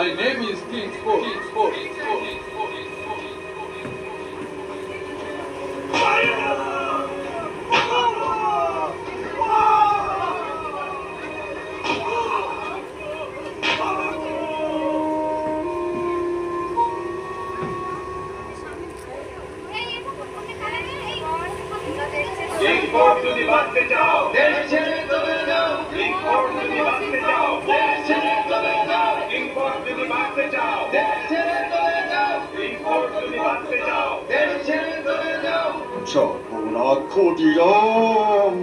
My name is King Sport. Import যদি বাঁচতে চাও দেশ ছেড়ে চলে যাও import যদি বাঁচতে চাও দেশ ছেড়ে চলে যাও import যদি বাঁচতে চাও দেশ ছেড়ে চলে যাও import যদি বাঁচতে চাও দেশ ছেড়ে চলে যাও চপলা ক্ষুদিরাম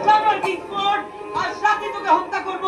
জানোয়ার কিংসফোর্ড আজ রাতে তোকে হত্যা করব।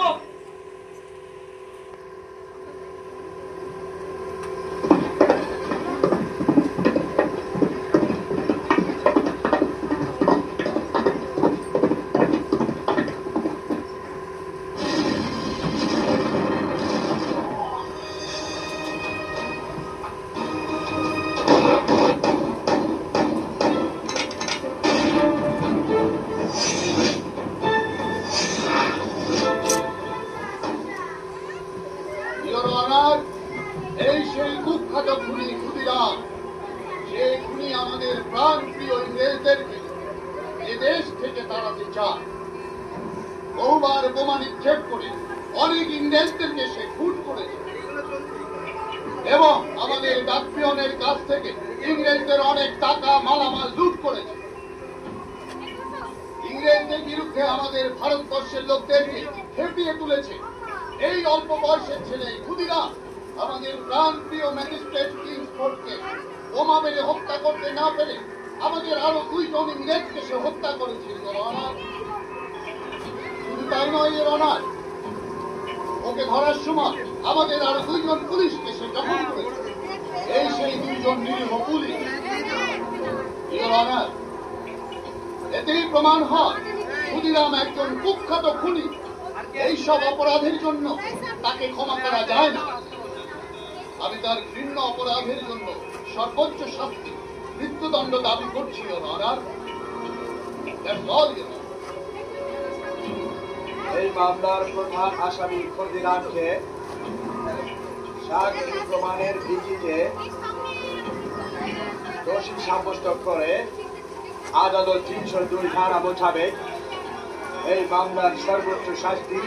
এই সেই কুখ্যাত খুনি ক্ষুদিরাম, সে খুনি আমাদের প্রাণ প্রিয় ইংরেজদেরকে এদেশ থেকে তাড়াতে চায়। বহুবার বোমা নিক্ষেপ করে অনেক ইংরেজদেরকে সে খুন করেছে এবং আমাদের ডাকপিয়নের কাছ থেকে ইংরেজদের অনেক টাকা মালামাল লুট করেছে। ইংরেজদের বিরুদ্ধে আমাদের ভারতবর্ষের লোকদেরকে খেপিয়ে তুলেছে। এই অল্প বয়সের ছেলে ক্ষুদিরাম আমাদের প্রাণ প্রিয় ম্যাজিস্ট্রেট কিংসফোর্ডকে বোমা মেরে হত্যা করতে না পেরে আমাদের আরো 2 জন ইংরেজকে সে হত্যা করেছিল। শুধু তাই নয় এর অনার, ওকে ধরার সময় আমাদের আরো 2 জন পুলিশকে সে জখম করেছে। এই সেই 2 জন নিরীহ পুলিশ। এর অনার, এতেই প্রমাণ হয় ক্ষুদিরাম একজন কুখ্যাত খুনি। এইসব অপরাধের জন্য তাকে ক্ষমা করা যায় না। আমি তার ঘৃণ্য অপরাধের জন্য সর্বোচ্চ শাস্তি মৃত্যুদণ্ড দাবি করছি। এই মামলার প্রধান আসামি ক্ষুদিরামকে সাক্ষী প্রমাণের ভিত্তিতে দোষী সাব্যস্ত করে আদালত 302 ধারা মোতাবেক এই মামলার সর্বোচ্চ শাস্তি